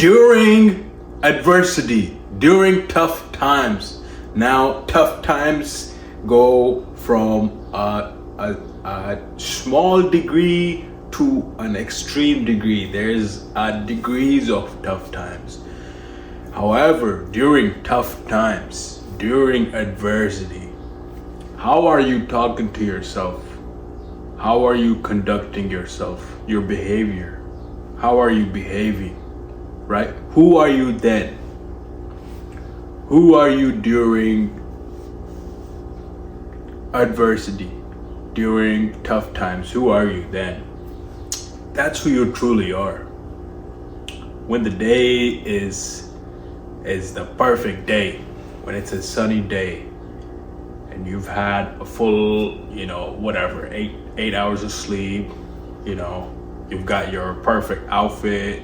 during adversity, during tough times. Now, tough times go from a small degree to an extreme degree. There's degrees of tough times. However, during tough times, during adversity, how are you talking to yourself? How are you conducting yourself? Your behavior. How are you behaving? Right? Who are you then? Who are you during adversity? During tough times? Who are you then? That's who you truly are. When the day is the perfect day, when it's a sunny day, and you've had a full, whatever, eight hours of sleep, you've got your perfect outfit,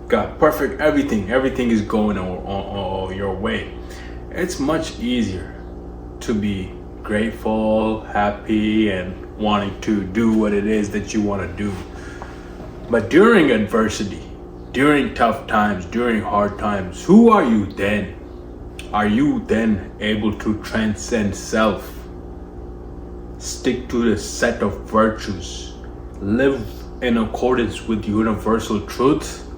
got perfect everything is going on your way. It's much easier to be grateful, happy, and wanting to do what it is that you want to do. But during adversity, during tough times, during hard times, who are you then? Are you then able to transcend self, stick to the set of virtues, live in accordance with universal truth?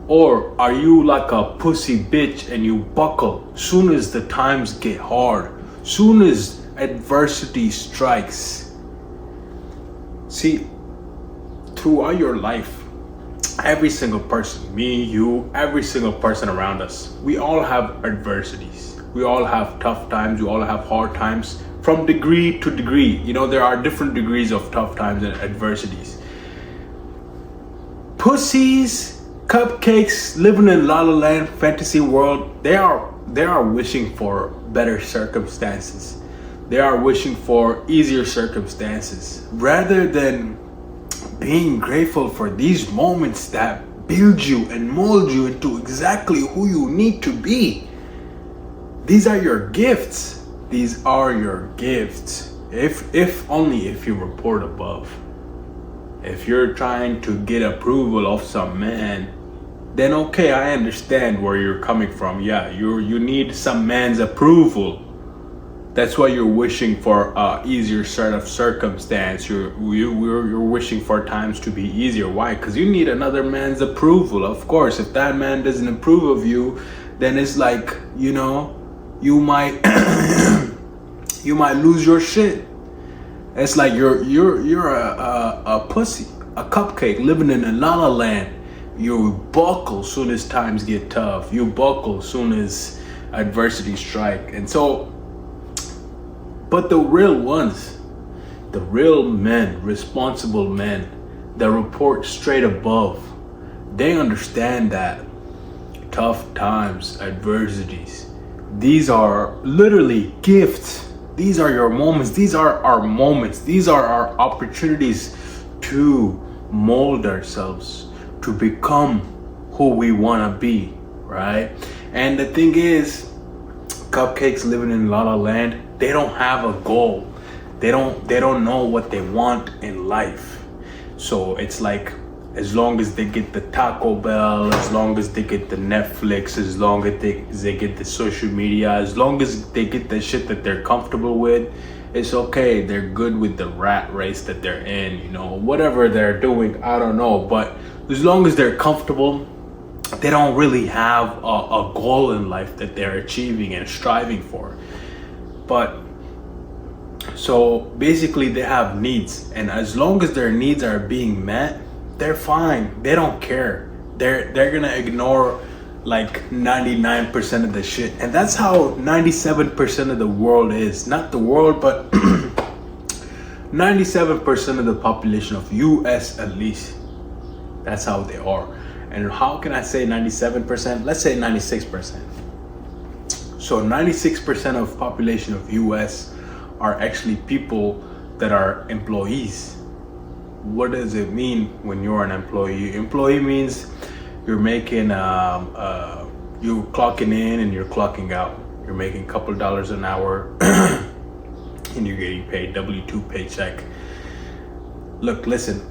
Or are you like a pussy bitch and you buckle soon as the times get hard, soon as adversity strikes? See, throughout your life, every single person, me, you, every single person around us, we all have adversities. We all have tough times. We all have hard times from degree to degree. There are different degrees of tough times and adversities. Pussies, cupcakes, living in La La Land fantasy world, they are wishing for better circumstances. They are wishing for easier circumstances rather than being grateful for these moments that build you and mold you into exactly who you need to be. These are your gifts. These are your gifts. If only if you report above. If you're trying to get approval of some man, then okay, I understand where you're coming from. Yeah, you need some man's approval. That's why you're wishing for easier sort of circumstance. You're wishing for times to be easier. Why? Because you need another man's approval. Of course, if that man doesn't approve of you, then it's like, you might you might lose your shit. It's like you're a pussy, a cupcake living in a La La Land. You buckle soon as times get tough. You buckle soon as adversity strike. And so, but the real ones, the real men, responsible men that report straight above, they understand that tough times, adversities, these are literally gifts. These are your moments. These are our moments. These are our opportunities to mold ourselves, to become who we want to be, right? And the thing is, cupcakes living in La La Land, they don't have a goal. They don't know what they want in life. So it's like, as long as they get the Taco Bell, as long as they get the Netflix, as long as they get the social media, as long as they get the shit that they're comfortable with, it's okay. They're good with the rat race that they're in, whatever they're doing, I don't know. But as long as they're comfortable, they don't really have a goal in life that they're achieving and striving for. But so basically they have needs, and as long as their needs are being met, they're fine. They don't care. They're gonna ignore like 99% of the shit. And that's how 97% of the world is. Not the world, but 97% of the population of US at least. That's how they are. And how can I say 97%? Let's say 96%. So 96% of population of US are actually people that are employees. What does it mean when you're an employee? Employee means you're making, you're clocking in and you're clocking out. You're making a couple dollars an hour and you're getting paid W-2 paycheck. Look, listen,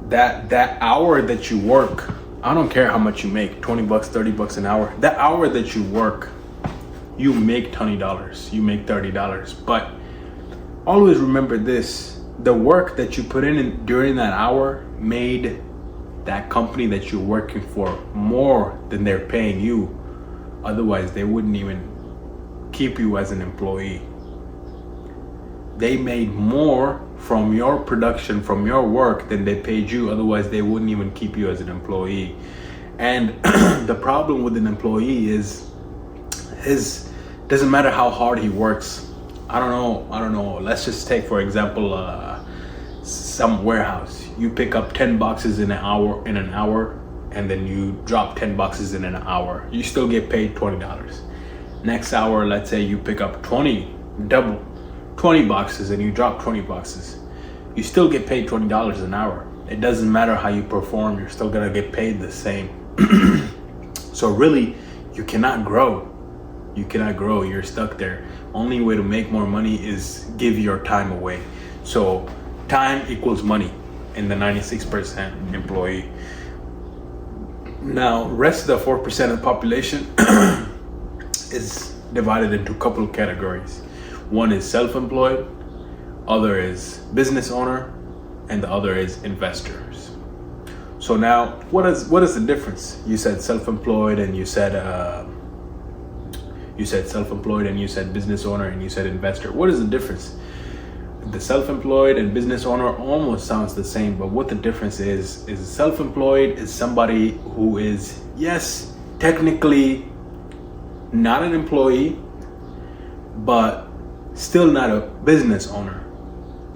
that hour that you work, I don't care how much you make, 20 bucks, 30 bucks an hour. That hour that you work, you make $20, you make $30. But always remember this, the work that you put in during that hour made that company that you're working for more than they're paying you. Otherwise, they wouldn't even keep you as an employee. They made more from your production, from your work, than they paid you. Otherwise, they wouldn't even keep you as an employee. And the problem with an employee is doesn't matter how hard he works. I don't know. Let's just take, for example, some warehouse. You pick up 10 boxes in an hour, and then you drop 10 boxes in an hour. You still get paid $20. Next hour, let's say you pick up 20 boxes and you drop 20 boxes. You still get paid $20 an hour. It doesn't matter how you perform, you're still gonna get paid the same. So really, you cannot grow. You're stuck there. Only way to make more money is give your time away. So time equals money in the 96% employee. Now, rest of the 4% of the population is divided into a couple of categories. One is self-employed, other is business owner, and the other is investors. So now, what is the difference? You said self-employed, and you said self-employed, and you said business owner, and you said investor. What is the difference? The self-employed and business owner almost sounds the same, but what the difference is self-employed is somebody who is, yes, technically not an employee, but still not a business owner.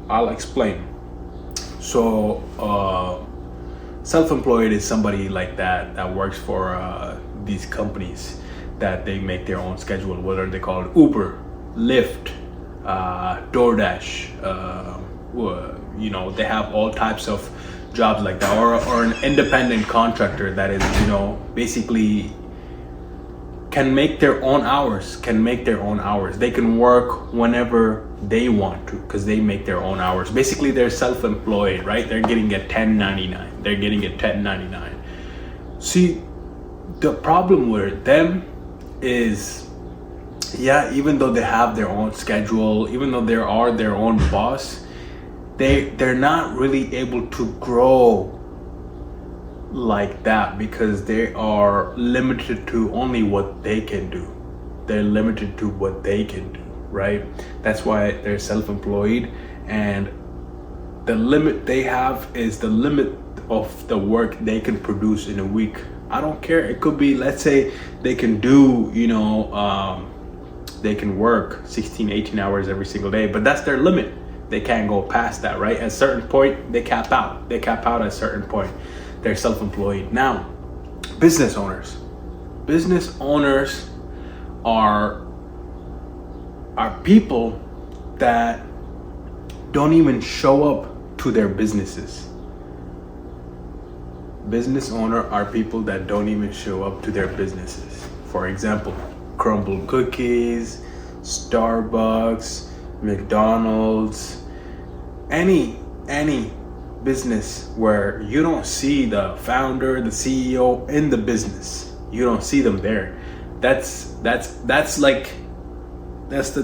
I'll explain. So self-employed is somebody like that works for these companies that they make their own schedule, whether they call it Uber, Lyft, DoorDash, they have all types of jobs like that, or an independent contractor that is, basically can make their own hours. They can work whenever they want to because they make their own hours. Basically, they're self-employed, right? They're getting a 1099. See, the problem with them is, even though they have their own schedule, even though they are their own boss, they're not really able to grow like that because they are limited to only what they can do. They're limited to what they can do, right? That's why they're self-employed, and the limit they have is the limit of the work they can produce in a week. I don't care. It could be, let's say they can do, they can work 16, 18 hours every single day, but that's their limit. They can't go past that, right? At a certain point, they cap out. They cap out at a certain point. They're self-employed. Now, business owners. Business owners are people that don't even show up to their businesses. Business owner are people that don't even show up to their businesses. For example, Crumble Cookies, Starbucks, McDonald's, any business where you don't see the founder, the CEO in the business. You don't see them there. That's the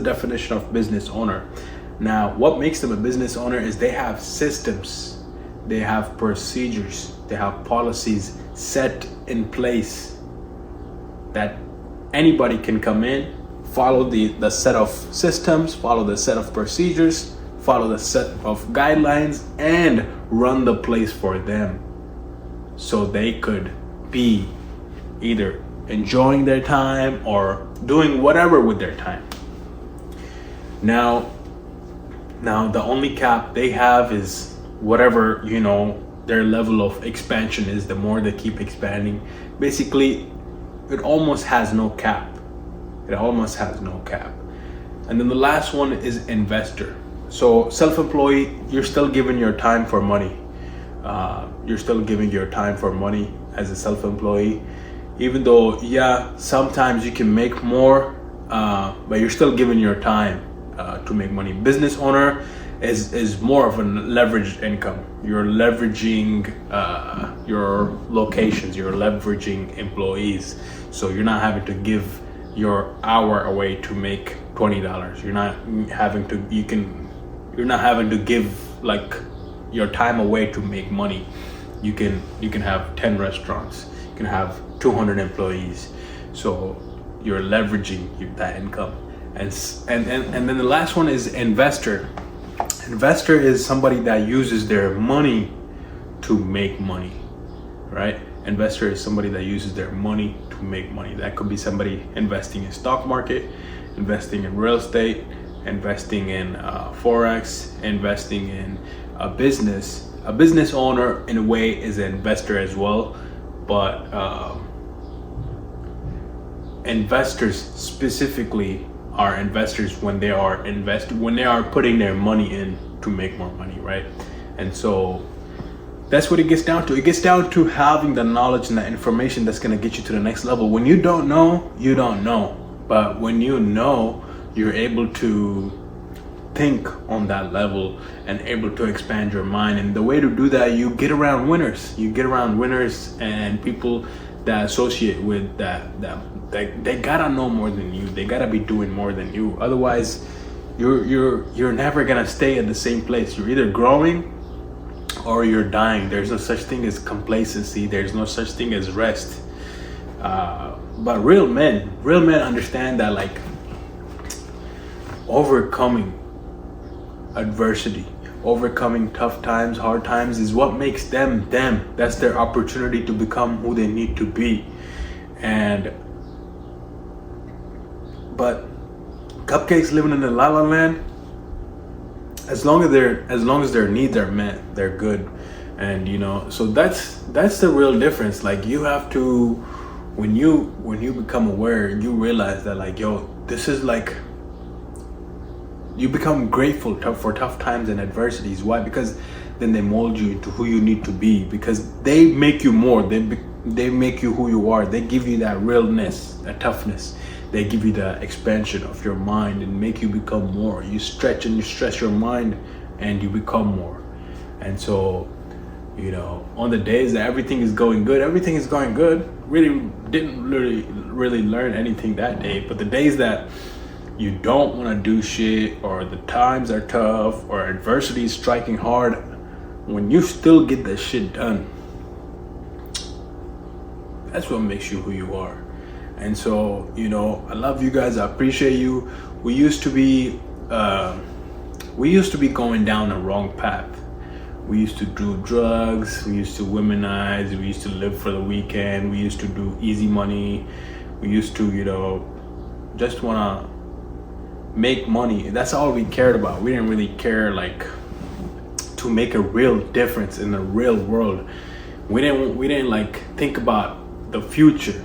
definition of business owner. Now, what makes them a business owner is they have systems, they have procedures, they have policies set in place that anybody can come in, follow the set of systems, follow the set of procedures, follow the set of guidelines, and run the place for them so they could be either enjoying their time or doing whatever with their time. Now the only cap they have is whatever, their level of expansion is. The more they keep expanding, basically it almost has no cap. And then the last one is investor. So self-employed, you're still giving your time for money. You're still giving your time for money as a self-employee, even though sometimes you can make more, but you're still giving your time to make money. Business owner is more of a leveraged income. You're leveraging your locations. You're leveraging employees, so you're not having to give your hour away to make $20. You're not having to give like your time away to make money. You can have 10 restaurants. You can have 200 employees. So you're leveraging that income. And then the last one is investor. Investor is somebody that uses their money to make money, right? Investor is somebody that uses their money to make money. That could be somebody investing in stock market, investing in real estate, investing in forex, investing in a business. A business owner, in a way, is an investor as well, but investors specifically are investors when they are putting their money in to make more money, right? And so that's what it gets down to. It gets down to having the knowledge and the information that's going to get you to the next level. When you don't know, you don't know. But when you know, you're able to think on that level and able to expand your mind. And the way to do that, you get around winners. You get around winners and people that associate with that they gotta know more than you. They gotta be doing more than you. Otherwise, you're never gonna stay at the same place. You're either growing or you're dying. There's no such thing as complacency. There's no such thing as rest. But real men understand that, like, overcoming adversity, overcoming tough times, hard times is what makes them them. That's their opportunity to become who they need to be. But cupcakes living in the la la land, as long as their needs are met, they're good. And so that's the real difference. Like, you have to, when you become aware, you realize that, like, yo, this is like, you become grateful for tough times and adversities. Why? Because then they mold you into who you need to be, because they make you more. They make you who you are. They give you that realness, that toughness. They give you the expansion of your mind and make you become more. You stretch and you stretch your mind and you become more. And so, on the days that everything is going good, really didn't really learn anything that day. But the days that you don't want to do shit, or the times are tough, or adversity is striking hard, when you still get that shit done, that's what makes you who you are. And so, I love you guys. I appreciate you. We used to be going down the wrong path. We used to do drugs. We used to womanize. We used to live for the weekend. We used to do easy money. We used to, just want to make money. That's all we cared about. We didn't really care, like, to make a real difference in the real world. We didn't like think about the future.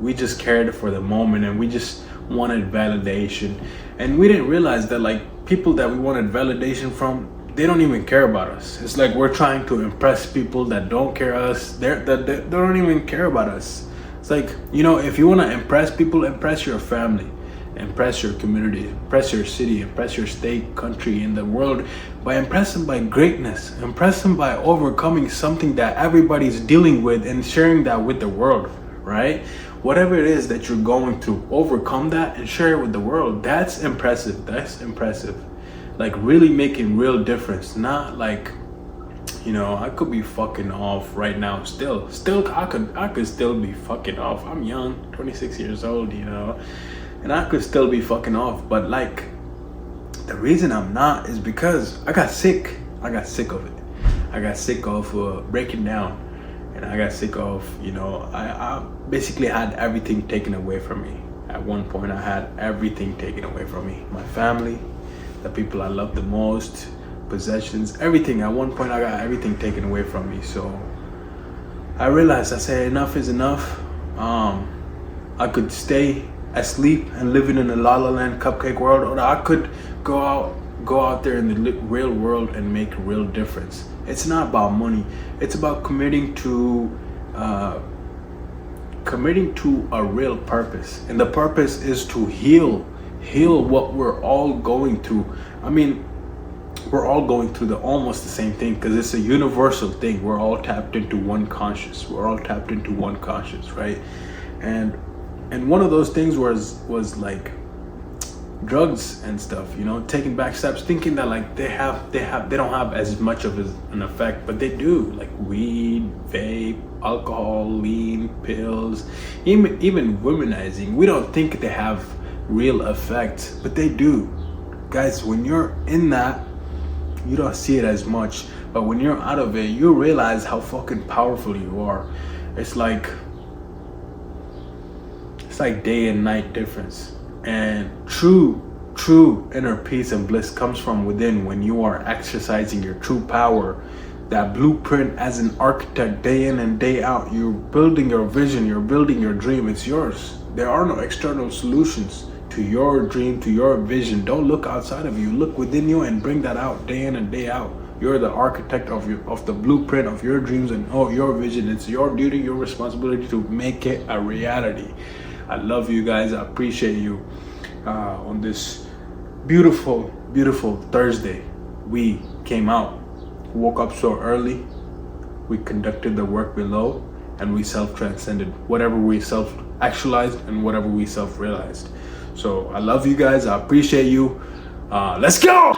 We just cared for the moment, and we just wanted validation. And we didn't realize that, like, people that we wanted validation from, they don't even care about us. It's like we're trying to impress people that don't care us. They don't even care about us. It's like, if you want to impress people, impress your family, impress your community, impress your city, impress your state, country, and the world, by impressing by greatness, impress them by overcoming something that everybody's dealing with and sharing that with the world, right? Whatever it is that you're going through, overcome that and share it with the world. That's impressive. Like, really making real difference. Not like, I could be fucking off right now. Still, I could still be fucking off. I'm young, 26 years old, and I could still be fucking off. But, like, the reason I'm not is because I got sick. I got sick of it. I got sick of breaking down. And I got sick of, I basically had everything taken away from me. At one point, I had everything taken away from me. My family, the people I love the most, possessions, everything. At one point, I got everything taken away from me. So I realized, I said, enough is enough. I could stay asleep and living in a La La Land cupcake world, or I could go out there in the real world and make a real difference. It's not about money. It's about committing to a real purpose. And the purpose is to heal what we're all going through. I mean, we're all going through the almost the same thing, because it's a universal thing. We're all tapped into one conscious. We're all tapped into one conscious, right? And one of those things was like drugs and stuff, taking back steps, thinking that like they don't have as much of an effect, but they do. Like weed, vape, alcohol, lean, pills, even womanizing. We don't think they have real effect, but they do. Guys, when you're in that, you don't see it as much, but when you're out of it, you realize how fucking powerful you are. It's like day and night difference. And true inner peace and bliss comes from within, when you are exercising your true power, that blueprint as an architect, day in and day out. You're building your vision, you're building your dream. It's yours. There are no external solutions to your dream, to your vision. Don't look outside of you, look within you and bring that out day in and day out. You're the architect of the blueprint of your dreams and your vision. It's your duty, your responsibility to make it a reality. I love you guys. I appreciate you. On this beautiful Thursday, we came out, woke up so early, we conducted the work below, and we self-transcended whatever we self-actualized and whatever we self-realized. So I love you guys. I appreciate you. Let's go!